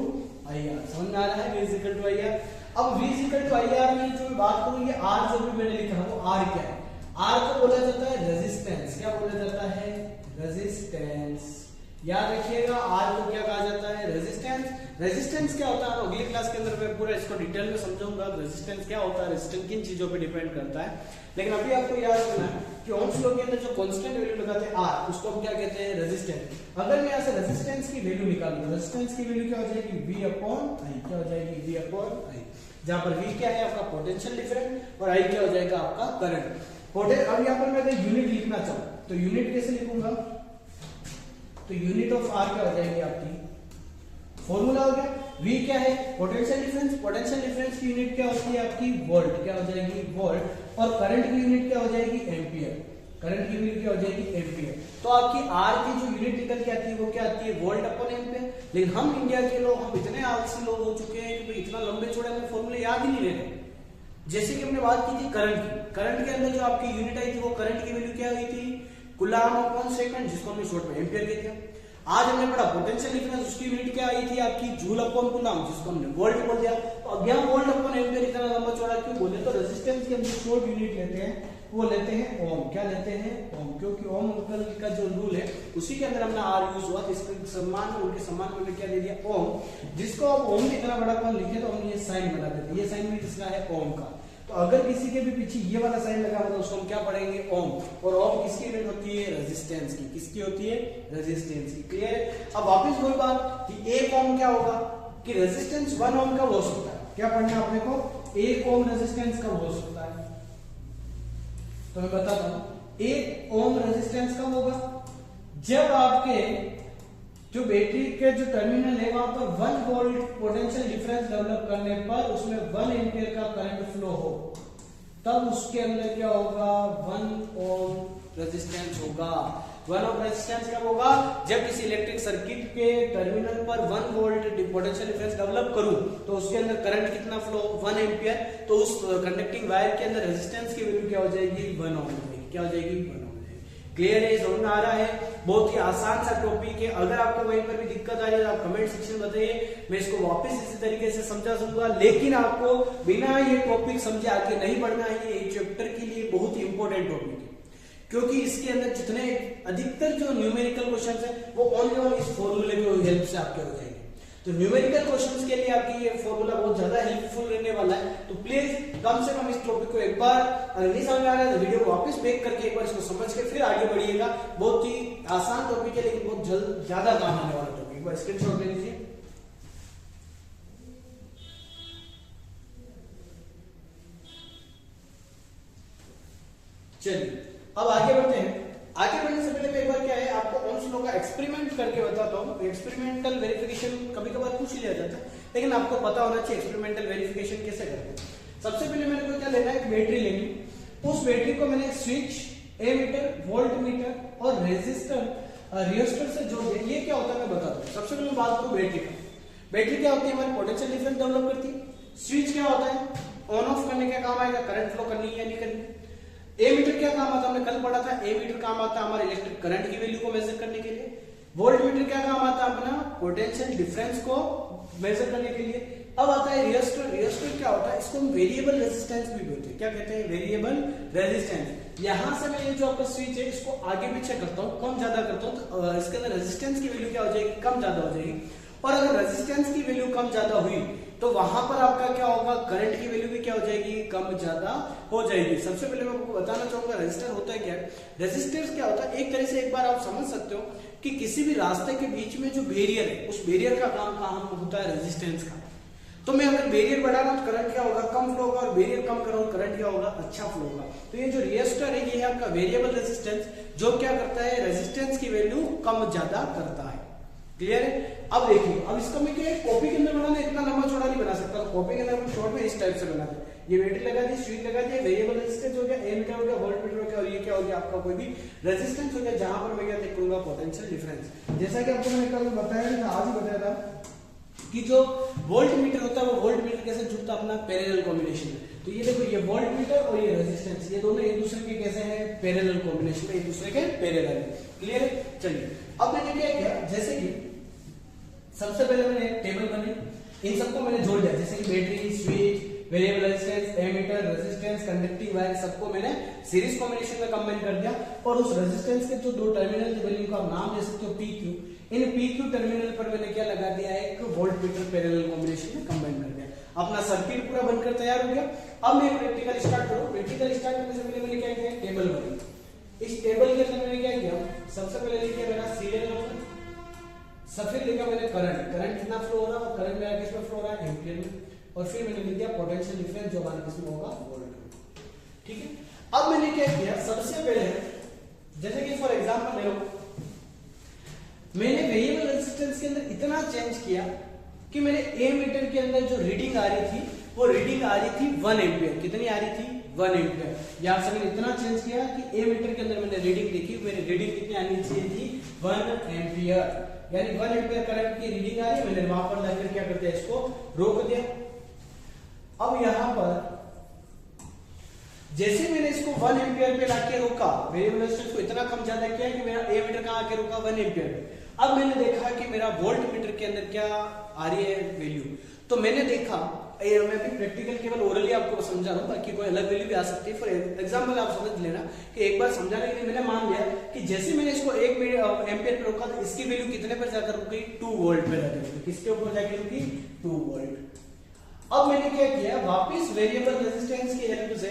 IR। समझ में आ रहा है, V is equal to IR। अब V is equal to IR में जो बात करूँ, ये R जो भी मैंने लिखा है वो R क्या है, आर को बोला जाता है रेजिस्टेंस। क्या बोला जाता है? रेजिस्टेंस। याद रखिएगा आर को क्या कहा जाता है? रेजिस्टेंस। रेजिस्टेंस क्या होता है अगली क्लास के अंदर मैं पूरा इसको डिटेल में समझाऊंगा। रेजिस्टेंस क्या होता है, रेजिस्टेंस किन चीजों पे डिपेंड करता है। लेकिन अभी आपको याद रखना है कि ओम्स लॉ के अंदर जो कांस्टेंट वैल्यू लगाते हैं आर, उसको हम क्या कहते हैं? रेजिस्टेंस। अगर मैं यहाँ से रेजिस्टेंस की वैल्यू निकालूं, रेजिस्टेंस की वैल्यू क्या हो जाएगी? V upon I। क्या हो जाएगी? V upon I। जहां पर V क्या है? आपका पोटेंशियल डिफरेंस और I क्या हो जाएगा? आपका करंट। अब यहाँ पर मैं यूनिट लिखना चाहूँ तो यूनिट कैसे लिखूंगा? तो यूनिट ऑफ आर क्या हो जाएगी आपकी? फॉर्मूला हो गया। V क्या है? Potential difference. पोटेंशियल डिफरेंस की यूनिट क्या होती है आपकी? वोल्ट। क्या हो जाएगी? वोल्ट। और करंट की यूनिट क्या हो जाएगी? एम्पियर। करंट की यूनिट क्या हो जाएगी? एम्पियर। तो आपकी आर की जो यूनिट निकल के आती है वो क्या आती है? Volt upon ampere. लेकिन हम इंडिया के लोग, हम इतने आलसी लोग हो चुके हैं कि भाई इतना लंबे चौड़े में फॉर्मूले याद ही नहीं रहते। जैसे कि हमने बात की थी करंट की, करंट के अंदर जो आपकी यूनिट आई थी वो करंट की वैल्यू क्या हुई थी? कूलम अपॉन सेकंड, जिसको हमने शॉर्ट में एम्पियर कहते हैं। आज हमने पढ़ा पोटेंशियल डिफरेंस, उसकी यूनिट क्या आई थी आपकी? जूल अपॉन कूलम, जिसको हमने वोल्ट बोल दिया। तो अब यहाँ वोल्ट अपॉन एम्पियर इतना लंबा चौड़ा क्यों बोले? तो रेजिस्टेंस के अंदर शॉर्ट यूनिट लेते हैं वो लेते हैं ओम। क्या लेते हैं? ओम। क्योंकि ओम का जो रूल है उसी के अंदर हमने आर यूज हुआ, इसके सम्मान में, उनके सम्मान में हमने क्या दे दिया? ओम। जिसको अब ओम इतना बड़ा कौन लिखे तो हम ये साइन बना देते हैं। ये साइन भी किसका है? ओम का। तो अगर किसी के भी पीछे ये वाला साइन लगा मतलब उसको हम क्या पढ़ेंगे? ओम। और ओम किसकी यूनिट होती है? रेजिस्टेंस की। किसकी होती है? रेजिस्टेंस की। क्लियर है? अब वापस वही बात कि एक ओम क्या होगा कि रेजिस्टेंस 1 ओम का हो सकता है। क्या पढ़ना है अपने को? 1 ओम रेजिस्टेंस का हो सकता है। तो मैं बताता हूं 1 ओम रेजिस्टेंस कब होगा? जब आपके जो बैटरी के जो टर्मिनल है वहां पर 1 वोल्ट पोटेंशियल डिफरेंस डेवलप करने पर उसमें 1 एम्पियर का करंट फ्लो हो, तब उसके अंदर क्या होगा? 1 ओम रेजिस्टेंस होगा। 1 ओम रेजिस्टेंस कब होगा? जब किसी इलेक्ट्रिक सर्किट के टर्मिनल पर 1 वोल्ट पोटेंशियल डिफरेंस डेवलप करूं तो उसके अंदर करंट कितना फ्लो? 1 एम्पियर। तो उस कंडक्टिंग वायर के अंदर रेजिस्टेंस की वैल्यू क्या हो जाएगी? 1 ओम हो जाएगी। क्या हो जाएगी? 1 ओम। क्लियर है? समझ में आ रहा है? बहुत ही आसान सा टॉपिक है। अगर आपको वहीं पर भी दिक्कत आ रही है तो आप कमेंट सेक्शन में बताइए, मैं इसको वापस इसी तरीके से समझा दूंगा। लेकिन आपको बिना ये टॉपिक समझे आगे नहीं बढ़ना है। ये चैप्टर के लिए बहुत ही इंपॉर्टेंट टॉपिक है, क्योंकि इसके अंदर जितने अधिकतर जो न्यूमेरिकल क्वेश्चन है वो ओनली इस फॉर्मूले की हेल्प से आपके हो जाएंगे। तो न्यूमेरिकल क्वेश्चंस के लिए आपकी ये फॉर्मूला बहुत ज्यादा हेल्पफुल रहने वाला है। तो प्लीज कम से कम इस टॉपिक को एक बार, अगर नहीं समझ में आ रहा है तो वीडियो को वापस बैक करके एक बार इसको समझ के फिर आगे बढ़िएगा। बहुत ही आसान टॉपिक है लेकिन बहुत जल्द ज्यादा काम आने वाला टॉपिक। एक बार स्क्रीनशॉट ले लीजिए। चलिए अब आगे बढ़ते हैं। आगे बढ़ने से पहले एक बार क्या है आपको ओम्स लॉ का एक्सपेरिमेंट करके बताता हूँ। एक्सपेरिमेंटल वेरिफिकेशन कभी कभार पूछ लिया जाता है, लेकिन आपको पता होना चाहिए एक्सपेरिमेंटल वेरिफिकेशन कैसे करते हैं। सबसे पहले मेरे को क्या लेना है? एक बैटरी लेनी। उस बैटरी को मैंने स्विच, एमीटर, वोल्ट मीटर और रेजिस्टर से जोड़ दिया। ये क्या होता है मैं बताता हूँ। सबसे पहले बात करूँ बैटरी का। बैटरी क्या होती है? हमारी पोटेंशियल डिफरेंस डेवलप करती है। स्विच क्या होता है? ऑन ऑफ करने का काम आएगा, करंट फ्लो करनी है या नहीं करनी। एमीटर क्या काम आता है? हमने कल पढ़ा था। एमीटर काम आता है हमारे इलेक्ट्रिक करंट की वैल्यू को मेजर करने के लिए। वोल्ट मीटर क्या काम आता है? अपना पोटेंशियल डिफरेंस को मेजर करने के लिए। अब आता है रेजिस्टर। रेजिस्टर क्या होता है? इसको हम वेरिएबल रेजिस्टेंस भी बोलते हैं। क्या कहते हैं? Variable resistance. यहां से मैं ये जो आपका स्विच है इसको आगे पीछे करता हूँ, कम ज्यादा करता हूँ, तो इसके अंदर रेजिस्टेंस की वैल्यू क्या हो जाएगी? कम ज्यादा हो जाएगी। और अगर रेजिस्टेंस की वैल्यू कम ज्यादा हुई तो वहां पर आपका क्या होगा? करंट की वैल्यू भी क्या हो जाएगी? कम ज्यादा हो जाएगी। सबसे पहले मैं आपको बताना चाहूंगा रेजिस्टर होता है क्या है। रेजिस्टर क्या होता है? एक तरह से एक बार आप समझ सकते हो कि किसी भी रास्ते के बीच में जो बैरियर है उस बैरियर का काम कहाँ होता है? रेजिस्टेंस का। तो मैं अगर बैरियर बढ़ा रहा हूं तो करंट क्या होगा? कम फ्लो होगा। और बैरियर कम कर रहा हूं करंट क्या होगा? अच्छा फ्लो होगा। तो ये जो रेजिस्टर है ये है आपका वेरिएबल रेजिस्टेंस, जो क्या करता है? रेजिस्टेंस की वैल्यू कम ज्यादा करता है। क्लियर है? अब देखिए, अब इसको मैं क्या कॉपी के अंदर बनाना, इतना लंबा चौड़ा नहीं बना सकता। तो कॉपी के अंदर हम शॉर्ट में इस टाइप से बना दे। ये बैटरी लगा दी, स्विच लगा दी, वेरिएबल रेजिस्टेंस हो गया, एमीटर हो गया, वोल्ट मीटर हो गया, और ये क्या हो गया? आपका कोई भी रेजिस्टेंस हो गया जहां पर मैं क्या देखूंगा? Potential difference. जैसा कि आपको मैंने कल बताया था, आज ही बताया था कि जो वोल्ट मीटर होता है वो वोल्ट मीटर कैसे जुड़ता है? अपना पैरेलल कॉम्बिनेशन में। तो ये देखो, ये वोल्ट मीटर और ये रेजिस्टेंस, ये दोनों एक दूसरे के कैसे हैं? पैरेलल कॉम्बिनेशन में, एक दूसरे के पैरेलल है। क्लियर है? चलिए अब मैंने क्या किया, जैसे कि सबसे पहले मैंने टेबल बनी, इन सबको मैंने जोड़ दिया। जैसे कि battery, switch, variable resistance, ammeter, resistance, conducting wire सबको मैंने सीरीज कॉम्बिनेशन में कंबाइन कर दिया और उस रेजिस्टेंस के जो दो टर्मिनल के वैल्यू का आप नाम दे सकते हो P Q, in P Q terminal पर मैंने क्या लगा दिया, एक वोल्टमीटर पैरेलल कॉम्बिनेशन में कंबाइन कर दिया। अपना सर्किट पूरा बनकर तैयार हो गया। अब मैं प्रैक्टिकल स्टार्ट करूं। प्रैक्टिकल स्टार्ट करने से पहले मैंने क्या किया, टेबल बनाई। इस टेबल के अंदर मैंने क्या किया, सबसे पहले लिखा मेरा सीरियल नंबर, सब फिर लिखा मैंने करंट, करंट कितना फ्लो हो रहा है, करंट मेरा किस में फ्लो हो रहा है, एम्पियर में, और फिर मैंने लिख दिया पोटेंशियल डिफरेंस जो हमारा किसमें होगा, वोल्ट में। ठीक है, अब मैंने क्या किया, सबसे पहले जैसे कि फॉर एग्जांपल ले लो, मैंने वेरिएबल रेजिस्टेंस के अंदर इतना चेंज किया कि मेरे ए मीटर के अंदर जो रीडिंग आ रही थी वो रीडिंग आ रही थी 1 एम्पियर। कितनी आ रही थी, 1 एम्पियर। या आपसे मैंने इतना चेंज किया कि ए मीटर के अंदर मैंने रीडिंग देखी, मेरी रीडिंग कितनी आनी चाहिए थी, 1 एम्पियर, यानी 1 एम्पियर करंट की रीडिंग आ रही है। मैंने वहां पर लाकर क्या करते हैं, इसको रोक दिया। अब यहां पर जैसे मैंने इसको 1 एम्पियर पे लाके रोका, वेरिएबल रेजिस्टेंस को इतना कम ज्यादा किया कि मेरा ए मीटर कहां आके रुका, 1 एम्पियर पे। अब मैंने देखा कि मेरा वोल्ट मीटर के अंदर क्या आ रही है वैल्यू, तो मैंने देखा, मैं भी प्रैक्टिकल केवल ओरली आपको समझा रहा हूं, बाकी कोई अलग वैल्यू भी आ सकती है। फॉर एग्जांपल आप समझ लेना कि एक बार समझाने के लिए मैंने मान लिया कि जैसे मैंने इसको 1 एम्पियर पे रोका तो इसकी वैल्यू कितने पर जाकर रुकी, 2 वोल्ट पे जाकर रुकी। किसके ऊपर जाकर रुकी, 2 वोल्ट। अब मैंने क्या किया, वापस वेरिएबल रेजिस्टेंस की हेल्प से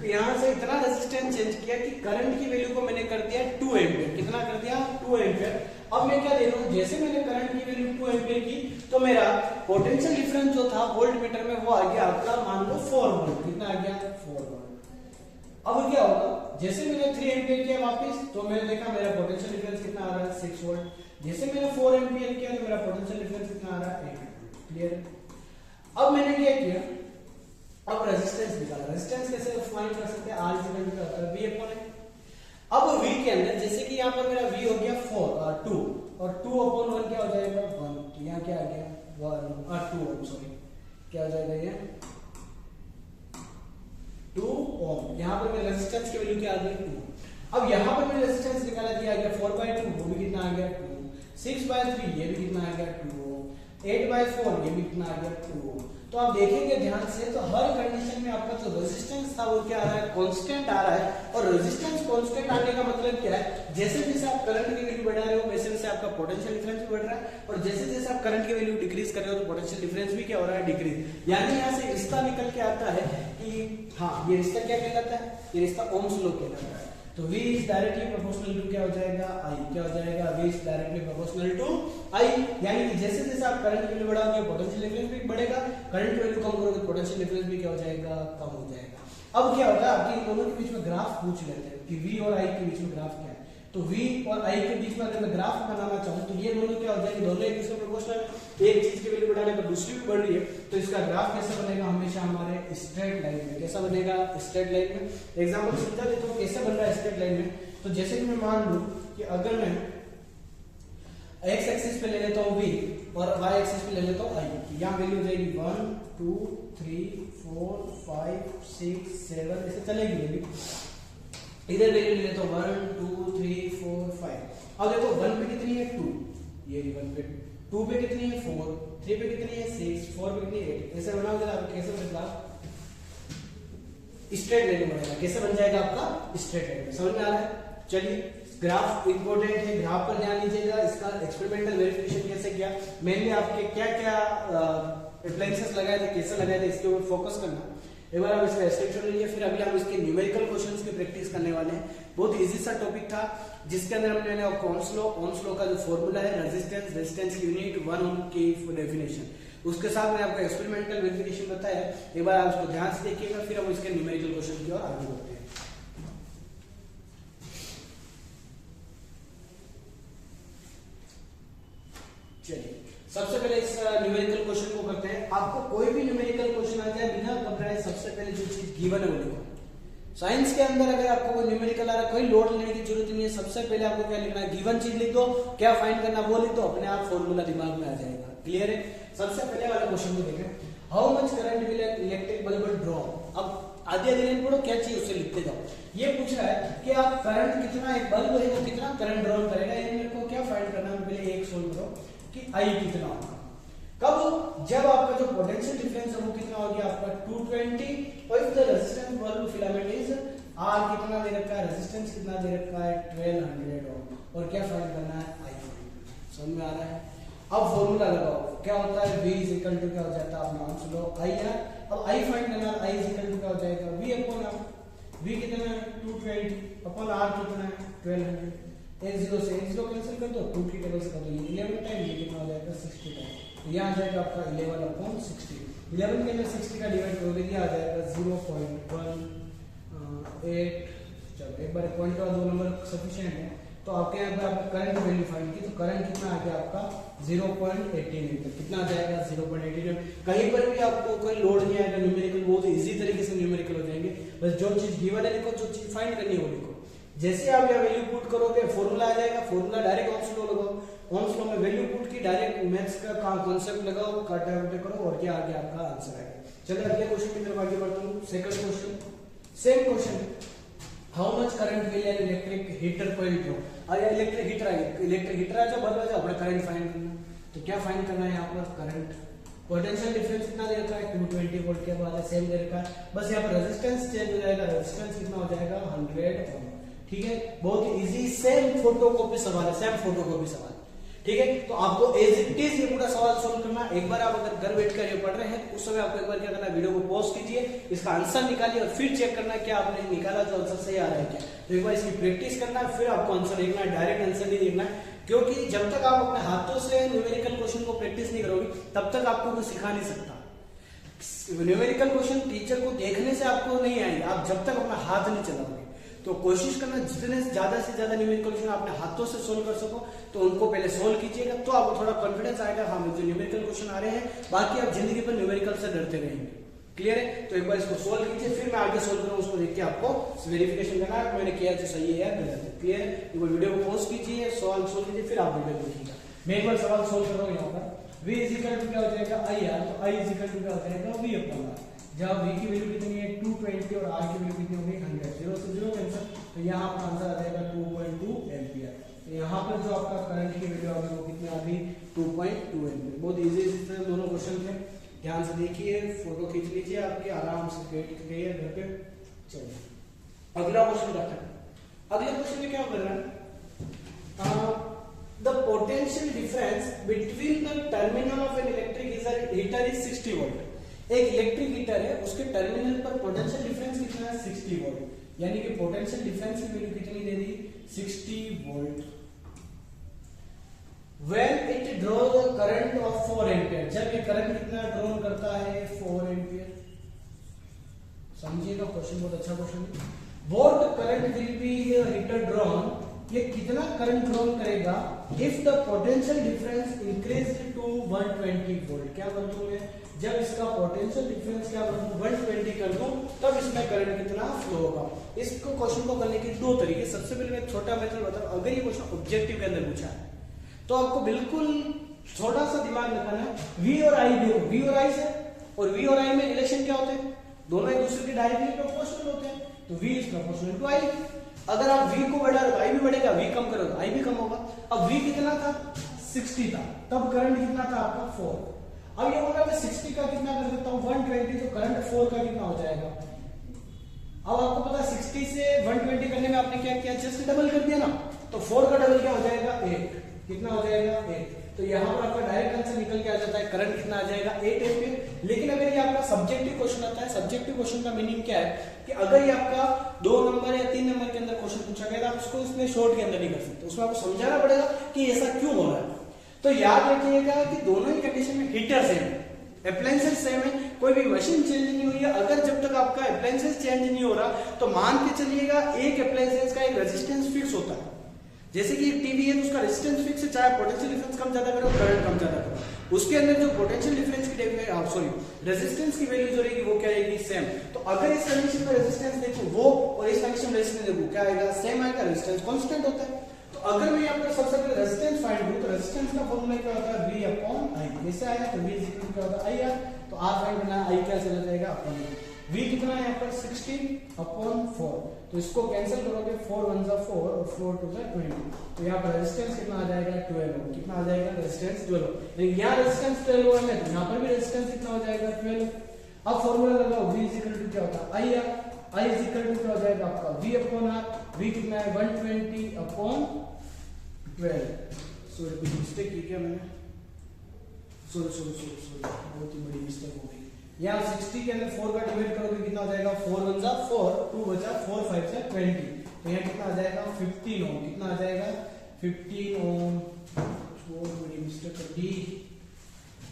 यहां से इतना रेजिस्टेंस चेंज किया कि करंट की वैल्यू को मैंने कर दिया 2 एम्पियर। कितना कर दिया, 2 एम्पियर। अब मैं क्या देख रहा हूं, जैसे मैंने करंट की वैल्यू 2 एम्पियर की तो मेरा पोटेंशियल डिफरेंस जो था वोल्ट मीटर में वो आ गया आपका, मान लो 4 वोल्ट। कितना आ गया, 4 वोल्ट। अब क्या होगा, जैसे मैंने 3 एम्पियर किया वापस तो मैंने देखा मेरा पोटेंशियल डिफरेंस कितना आ रहा है, 6 वोल्ट। जैसे मैंने 4 एम्पियर किया तो मेरा पोटेंशियल डिफरेंस कितना आ रहा है, 8 वोल्ट। क्लियर। अब मैंने क्या किया, अब रेजिस्टेंस निकाला। रेजिस्टेंस कैसे फाइंड कर सकते हैं, R equal to V upon A। अब V के अंदर जैसे कि यहाँ पर मेरा V हो गया 4 और 2 और 2 अपॉन 1 क्या हो जाएगा, 1। तो यहाँ क्या आ गया, 2 ओम, सॉरी क्या हो जाएगा ये 2 ओम। यहाँ पर मेरे रेजिस्टेंस की वैल्यू क्या आ गई, 2। अब यहाँ पर मैंने रेजिस्टेंस निकाला, दिया आ गया 4/2, वो भी कितना आ गया, 2। 6/3 ये भी कितना आ गया, 2। 8/4 ये भी कितना आ गया, 2। तो आप देखेंगे ध्यान से तो हर कंडीशन में आपका जो रेजिस्टेंस था वो क्या आ रहा है, कांस्टेंट आ रहा है। और रेजिस्टेंस कांस्टेंट आने का मतलब क्या है, जैसे जैसे आप करंट की वैल्यू बढ़ा रहे हो वैसे वैसे आपका पोटेंशियल डिफरेंस भी बढ़ रहा है, और जैसे जैसे आप करंट की वैल्यू डिक्रीज कर रहे हो तो पोटेंशियल डिफरेंस भी क्या हो रहा है, डिक्रीज। यानी यहाँ से रिश्ता निकल के आता है कि हाँ, ये रिश्ता क्या कहलाता है, ये रिश्ता ओम्स लॉ कहलाता है। तो V is directly proportional to क्या हो जाएगा, I। क्या हो जाएगा, V is directly proportional to I। यानी कि जैसे जैसे आप करंट की वैल्यू बढ़ाओगे पोटेंशियल डिफरेंस भी बढ़ेगा, करंट की वैल्यू कम करोगे पोटेंशियल डिफरेंस भी क्या हो जाएगा, कम हो जाएगा। अब क्या होगा, आपके इन दोनों के बीच में ग्राफ पूछ लेते हैं कि V और I के बीच में ग्राफ क्या है। तो V और I के बीच में अगर मैं ग्राफ बनाना चाहूं तो ये दोनों क्या हो जाएंगे, दोनों एक दूसरे प्रोपोर्शनल है। एक चीज की वैल्यू बढ़ाने पर दूसरी भी बढ़ रही है, तो इसका ग्राफ कैसे बनेगा, हमेशा हमारे स्ट्रेट लाइन में। कैसा बनेगा, स्ट्रेट लाइन में। एग्जांपल समझा देता हूं कैसे बन रहा है स्ट्रेट लाइन में। तो जैसे कि मैं मान लूं कि अगर मैं x एक्सिस पे ले लेता हूं V और y एक्सिस पे ले लेता हूं I, यहां वैल्यू हो जाएगी 1 2 3 4 5 6 7 ऐसे चलेगी वैल्यू। इधर वैल्यू ले लेता हूं 1 2 3 4 5। अब देखो 1 पे कितनी है, 2, ये 1 पे, 2 पे कितनी है, 4, 3 पे कितनी है, 6, 4 पे कितनी है, 8। ऐसे बनाओगे आप कैसे बनेगा, स्ट्रेट लाइन बनेगा। कैसे बन जाएगा आपका, स्ट्रेट लाइन। समझ में आ रहा है। चलिए, ग्राफ इंपॉर्टेंट है, ग्राफ पर ध्यान दीजिएगा। इसका एक्सपेरिमेंटल वेरिफिकेशन कैसे किया, मेनली आपके क्या क्या अप्लायंसेस लगाए थे, कैसे लगाए थे, इसके ऊपर फोकस करना। एक बार हम इसका स्क्रीनशॉट लीजिए, फिर अभी हम इसके न्यूमेरिकल क्वेश्चंस की प्रैक्टिस करने वाले हैं। बहुत इजी सा टॉपिक था जिसके अंदर हमने ओम्स लॉ का जो फॉर्मूला है, रेजिस्टेंस की यूनिट, 1 ओम की डेफिनेशन, उसके साथ मैंने आपको एक्सपेरिमेंटल वेरिफिकेशन बताया। एक बार आप उसको ध्यान से देखिएगा, फिर हम इसके न्यूमेरिकल क्वेश्चन की ओर आगे बढ़ते हैं। चलिए, सबसे पहले इस न्यूमेरिकल क्वेश्चन को करते हैं। आपको कोई भी न्यूमेरिकल क्वेश्चन आ जाए, बिना घबराए सबसे पहले जो चीज गिवन है वो लिखो। साइंस के अंदर अगर आपको कोई न्यूमेरिकल आ रहा है, कोई लोड लेने की जरूरत नहीं है। सबसे पहले आपको क्या लिखना है, गिवन चीज लिख दो, क्या फाइंड करना वो लिख दो, अपने आप फॉर्मूला दिमाग में आ जाएगा। क्लियर है। सबसे पहले वाला क्वेश्चन को देखें, how much current will electric bulb draw. अब आधी लाइन पढ़ो, क्या चाहिए उसे लिखते जाओ। ये पूछ रहा है कि आप करंट कितना, एक बल्ब है वो कितना करंट ड्रॉ करेगा, ये मेरे को क्या फाइंड करना है। पहले एक सोल्व करो कि I कितना होगा। कब? जब आपका जो पोटेंशियल डिफरेंस है वो कितना हो गया आपका 220 और if the resistance valve filament is R कितना दे रखा है, रेजिस्टेंस कितना दे रखा है 1200 ओम और क्या फाइंड करना है आई समझ में आ रहा है। अब फॉर्मूला लगाओ, क्या होता है V इज इक्वल टू क्या हो जाता है आप नाम सुनो आई है। अब आई फाइंड करना है, आई इज इक्वल टू क्या हो जाएगा V अपॉन आर, V कितना है 220 अपॉन आर कितना है 1200, एक जीरो से एक जीरो कैंसिल कर दो, 2 की टेबल से कर दो, 11 टाइम ये कितना हो जाएगा 60 टाइम, तो यहाँ आ जाएगा आपका 11 अपॉन 60, 11 के अंदर 60 का डिवाइड करोगे ये आ जाएगा 0.18। चलो एक बार पॉइंट और 2 नंबर सफिशिएंट है, तो आपके यहाँ पे आपने करंट वैल्यू फाइंड की, तो करंट कितना आ गया आपका 0.18 एम्पीयर, कितना आ जाएगा 0.18। कहीं पर भी आपको कोई लोड नहीं आएगा न्यूमेरिकल, बहुत इजी तरीके से न्यूमेरिकल हो जाएंगे, बस जो चीज गिवन है लिखो, जो चीज फाइंड करनी है वो लिखो। जैसे आप यहाँ वैल्यू पुट करोगे फॉर्मूला आ जाएगा, फॉर्मूला डायरेक्ट ओम्स लॉ लगाओ, ओम्स लॉ में वैल्यू पुट की डायरेक्ट मैथ्स का कॉन्सेप्ट लगाओ, काटा करो और क्या आ गया आपका आंसर आएगा। चलिए अगले क्वेश्चन की तरफ आगे बढ़ता हूँ। Second question, same question, how much current will an electric heater coil draw. अरे इलेक्ट्रिक हीटर है, इलेक्ट्रिक हीटर है जो बदल जाए अपना करंट फाइंड करना, तो क्या फाइंड करना है यहाँ पर करंट, पोटेंशियल डिफरेंस कितना दे रखा है 220 वोल्ट के बाद सेम दे रखा है, बस यहाँ पर रेजिस्टेंस चेंज हो जाएगा, रेजिस्टेंस कितना हो जाएगा 100 ओम। ठीक है, बहुत ही इजी, सेम फोटोकॉपी सवाल है, सेम फोटोकॉपी सवाल, ठीक है। तो आपको एज इट इज ये पूरा सवाल सोल्व करना। एक बार आप अगर घर बैठकर ये पढ़ रहे हैं उस समय आपको एक बार क्या करना है, वीडियो को पॉज कीजिए, इसका आंसर निकालिए और फिर चेक करना है क्या आपने निकाला तो आंसर सही आ रहा है क्या। तो एक बार इसकी प्रैक्टिस करना है, फिर आपको आंसर देखना है, डायरेक्ट आंसर नहीं देखना है, क्योंकि जब तक आप अपने हाथों से न्यूमेरिकल क्वेश्चन को प्रैक्टिस नहीं करोगे तब तक आपको कुछ सिखा नहीं सकता। न्यूमेरिकल क्वेश्चन टीचर को देखने से आपको नहीं आएंगे, आप जब तक अपना हाथ नहीं चलाओगे। तो कोशिश करना जितने ज्यादा से ज्यादा न्यूमेरिकल क्वेश्चन अपने हाथों से सोल्व कर सको, तो उनको पहले सोल्व कीजिएगा, तो आपको थोड़ा कॉन्फिडेंस आएगा, हाँ मुझे न्यूमेरिकल क्वेश्चन आ रहे हैं, बाकी आप जिंदगी पर न्यूमेरिकल से डरते रहेंगे। क्लियर है? तो एक बार इसको सोल्व कीजिए, फिर मैं आगे सोल्व करूँ उसको देख के आपको वेरिफिकेशन करना है मैंने किया जो सही है या गलत है। क्लियर है? एक बार वीडियो को पॉज कीजिए, सवाल सोल्व कीजिए, फिर आप वीडियो देखिएगा। मैं एक बार सवाल सोल्व कर रहा हूँ। यहाँ पर V इज इक्वल टू क्या हो जाएगा आई आर, तो I इज इक्वल टू क्या हो जाएगा V अपॉन आर, जब V की वैल्यू कितनी है 220 और R की वैल्यू कितनी होगी 100, 0 से 0 कैंसिल, तो यहाँ आपका आंसर आ जाएगा 2.2 एम्पियर। तो यहाँ पर जो आपका करंट की वैल्यू आ गई वो कितनी आ गई 2.2 एम्पियर। बहुत इजी से दोनों क्वेश्चन थे, ध्यान से देखिए, फोटो खींच लीजिए आपके, आराम से बैठ गए घर पे। चलिए अगला क्वेश्चन करते हैं। अगले क्वेश्चन में क्या कर रहा है, the potential difference between the terminal of an electric heater is 60 volt। एक इलेक्ट्रिक हीटर है, उसके टर्मिनल पर पोटेंशियल डिफरेंस कितना है 60 वोल्ट, यानी कि पोटेंशियल डिफरेंस की वैल्यू कितनी दे दी 60 volt. When it draws a current of 4 ampere, जब ये करंट कितना ड्रॉ करता है 4 एम्पियर। समझिएगा क्वेश्चन बहुत अच्छा क्वेश्चन है। What current will be heater drawn, ये कितना करंट ड्रॉ करेगा if the potential difference increase to 120 volt. क्या कर दूं मैं, जब इसका पोटेंशियल डिफरेंस क्या कर दूं 120 कर दूं, तब इसमें करंट कितना फ्लो होगा। इसको क्वेश्चन को करने के दो तरीके, सबसे पहले मैं छोटा मेथड बताऊं। अगर ये क्वेश्चन ऑब्जेक्टिव के अंदर पूछा है तो आपको बिल्कुल थोड़ा सा दिमाग लगाना है। V और I देखो, V और I से, और V और I में रिलेशन क्या होते हैं, दोनों एक दूसरे के डायरेक्टली प्रोपोर्शनल होते हैं, तो V is proportional to I। अगर आप V को बढ़ा रहे तो I भी बढ़ेगा, V कम करो तो I भी कम होगा। अब V कितना था 60 था, तब करंट कितना था आपका 4। अब ये बोला मैं 60 का कितना कर देता हूँ 120, तो करंट 4 का कितना हो जाएगा। अब आपको पता 60 से 120 करने में आपने क्या किया, जस्ट डबल कर दिया ना, तो 4 का डबल क्या हो जाएगा 8, कितना हो जाएगा 8। तो यहाँ पर आपका डायरेक्ट आंसर निकल के आ जाता है, करंट कितना आ जाएगा 8 एम्पीयर। लेकिन अगर ये आपका सब्जेक्टिव क्वेश्चन आता है, सब्जेक्टिव क्वेश्चन का मीनिंग क्या है कि अगर ये आपका 2 नंबर या 3 नंबर के अंदर क्वेश्चन पूछा गया, आप उसको इसमें शॉर्ट के अंदर नहीं कर सकते, उसमें आपको समझाना पड़ेगा कि ऐसा क्यों हो रहा है। तो याद रखिएगा कि दोनों ही कंडीशन में हीटर सेम है, अप्लायंसेस सेम है, कोई भी मशीन चेंज नहीं हुई है। अगर जब तक आपका अप्लायंसेस चेंज नहीं हो रहा तो मान के चलिएगा एक अप्लायंसेस का एक रेजिस्टेंस फिक्स होता है। जैसे कि एक टीवी है तो उसका रेजिस्टेंस फिक्स है, चाहे पोटेंशियल डिफरेंस कम ज्यादा करो, करंट कम ज्यादा करो, उसके अंदर जो पोटेंशियल डिफरेंस की रेजिस्टेंस की वैल्यू जो रहेगी वो क्या रहेगी सेम। तो अगर इस कंडीशन में रेजिस्टेंस देखो वो और इस कंडीशन में रेजिस्टेंस देखो क्या आएगा सेम आएगा, रेजिस्टेंस कांस्टेंट होता है। तो अगर मैं यहाँ पर सबसे पहले रेजिस्टेंस फाइंड करूं तो रेजिस्टेंस का फॉर्मूला क्या होता है V अपॉन I। जैसे आया तो V इक्वल क्या होता है IR, तो R फाइंड करना I क्या चला जाएगा अपॉन। V कितना है यहाँ पर 60/4, तो इसको कैंसिल करोगे 4 1 जा 4 और 4 2 जा 20, तो यहाँ पर रेजिस्टेंस कितना आ जाएगा 12 ओम। कितना आ जाएगा रेजिस्टेंस 12 ओम। लेकिन यहाँ रेजिस्टेंस 12 ओम है तो यहाँ पर भी रेजिस्टेंस कितना हो जाएगा 12। अब फॉर्मूला लगाओ V क्या होता है I क्या हो जाएगा आपका V/R। V कितना है 120/12। सॉरी कुछ मिस्टेक की क्या मैंने, सॉरी बहुत ही बड़ी मिस्टेक हो गई। यहाँ 60 के अंदर 4 का डिवाइड करोगे कितना हो जाएगा 4 1 जा 4 2 बचा 4 5 जा 20, तो यहाँ कितना आ जाएगा 15 ओम। कितना आ जाएगा 15 ओम। बहुत बड़ी मिस्टेक कर दी।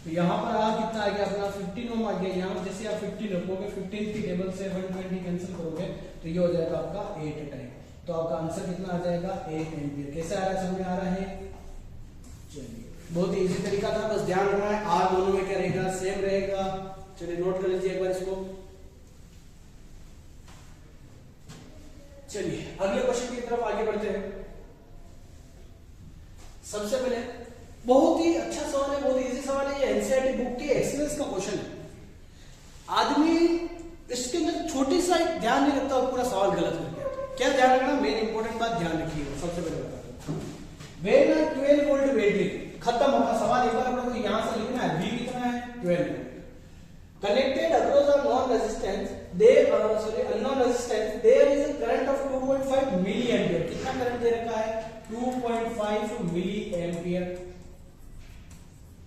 तो यहाँ पर आ कितना आ गया अपना 15 ओम आ गया। यहाँ जैसे आप 15 रखोगे 15 की टेबल से 120 कैंसिल करोगे तो ये हो जाएगा आपका 8 टाइम, तो आपका आंसर कितना आ जाएगा 8 एम्पियर। कैसे आ रहा है, समझ में आ रहा है? चलिए बहुत ही इजी तरीका था, बस ध्यान रखना है आर दोनों में क्या रहेगा सेम रहेगा। चलिए नोट कर लीजिए एक बार इसको। चलिए अगले क्वेश्चन की तरफ आगे बढ़ते हैं। सबसे पहले बहुत ही अच्छा सवाल है, बहुत ही इजी सवाल है, ये एनसीईआरटी बुक के एक्सीलेंस का क्वेश्चन है। आदमी इसके अंदर छोटी सा ध्यान नहीं रखता और पूरा सवाल गलत कर दिया। क्या ध्यान रखना, मेन इंपॉर्टेंट बात ध्यान रखिएगा। सबसे पहले बताता हूं, व्हेन 12 वोल्ट बैटरी खत्म होगा, सवाल एक बार अपने को यहां से लिखना है। V कितना है 12 volt connected across a unknown resistance there is a current of 2.5 milliampere। कितना करंट दे रखा है 2.5 milliampere।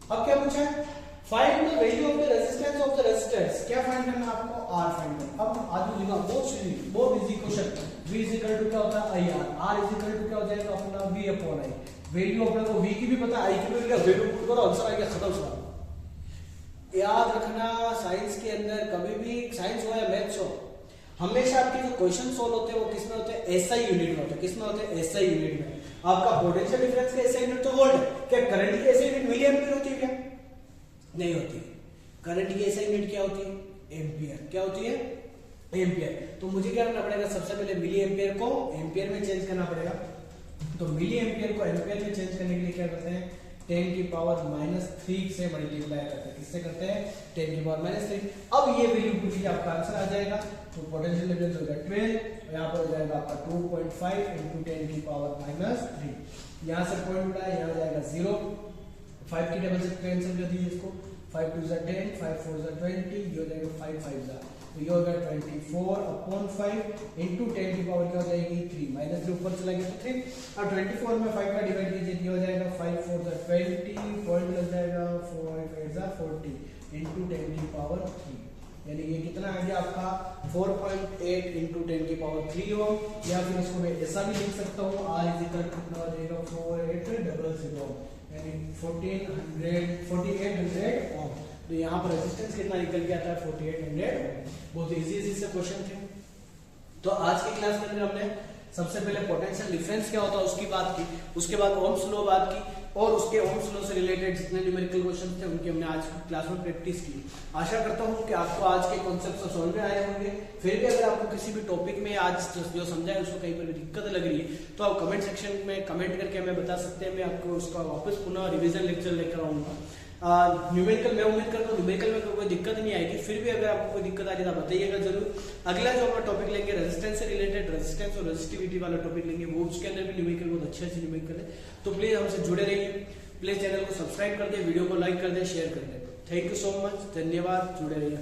अब क्या पूछा है, find the value of the resistance of the resistance. क्या फाइंड करना है आपको, R फाइंड करना। अब आदमी लिखा बहुत इजी क्वेश्चन। V क्या होता है IR, R क्या हो जाएगा अपना V/I। वैल्यू अपने को V की भी पता है, I की भी पता है, वैल्यू पुट करो आंसर आ गया, खत्म सवाल। याद रखना साइंस के अंदर कभी भी, साइंस हो या मैथ्स हो, हमेशा आपके जो क्वेश्चन सोल्व होते हैं वो किसमें होते हैं, एसआई यूनिट में होते हैं। किसमें होते हैं, एसआई यूनिट में। आपका पोटेंशियल डिफरेंस का एसआई यूनिट तो वोल्ट है, क्या करंट की एसआई यूनिट मिली एम्पियर होती है क्या? नहीं होती। करंट की एसआई यूनिट क्या होती है, एम्पियर। क्या होती है, एम्पियर। तो मुझे क्या करना पड़ेगा, सबसे पहले मिली एम्पियर को एम्पियर में चेंज करना पड़ेगा। तो मिली एम्पियर को एम्पियर में चेंज करने के लिए क्या करते हैं, 10 की पावर -3 से मल्टीप्लाई करते हैं। किससे करते हैं, 10 की पावर -3। अब ये वैल्यू पूछ लीजिए, आपका आंसर आ जाएगा। तो पोटेंशियल डिफरेंस होगा 12, और यहाँ पर हो जाएगा आपका 2.5 × 10 की पावर -3। यहाँ से पॉइंट उड़ा है, यहाँ जाएगा 0। 5 की टेबल से कैंसिल कर दीजिए इसको। 5 2 जा 10, 5 4 जा 20, ये हो जाएगा 5 5 जा, तो ये हो गया 24/5 इंटू 10 की पावर क्या हो जाएगी 3, माइनस से ऊपर चला गया तो 3। अब 24 में 5 का डिवाइड कीजिए, ये हो जाएगा 5 4 जा 20, पॉइंट लग जाएगा 4 8 जा 40 इंटू 10 की पावर 3, यानी ये कितना आ गया आपका 4.8 इंटू 10 की पावर 3 ओम। या फिर इसको मैं ऐसा भी लिख सकता हूँ, R कितना हो जाएगा 4800 यानी 4800 ओम। तो यहाँ पर रेजिस्टेंस कितना निकल के आता है 4800। बहुत इजी से क्वेश्चन थे। तो आज की क्लास के अंदर हमने सबसे पहले पोटेंशियल डिफरेंस क्या होता है उसकी बात की, उसके बाद ओम्स लॉ बात की, और उसके ओम्स लॉ से रिलेटेड जितने न्यूमेरिकल क्वेश्चन थे उनकी हमने आज की क्लास में प्रैक्टिस की। आशा करता हूँ कि आपको आज के कॉन्सेप्ट समझ में आए होंगे। फिर भी अगर आपको किसी भी टॉपिक में आज जो समझा है उसको कहीं पर भी दिक्कत लग रही है तो आप कमेंट सेक्शन में कमेंट करके हमें बता सकते हैं। मैं आपको उसका वापस पुनः रिविजन लेक्चर लेकर आऊंगा। न्यूमेरिकल मैं उम्मीद करता हूँ न्यूमेरिकल में कोई दिक्कत नहीं आएगी। फिर भी अगर आपको कोई दिक्कत आ जाए तो बताइएगा जरूर। अगला जो हम टॉपिक लेंगे रेजिस्टेंस से रिलेटेड, रेजिस्टेंस और रेजिस्टिविटी वाला टॉपिक लेंगे, वो उसके अंदर भी न्यूमेरिकल बहुत अच्छे से न्यूमेरिकल है। तो प्लीज हमसे जुड़े रहिए, प्लीज चैनल को सब्सक्राइब कर दे, वीडियो को लाइक कर दे, शेयर कर दे। थैंक यू सो मच, धन्यवाद, जुड़े रहिए।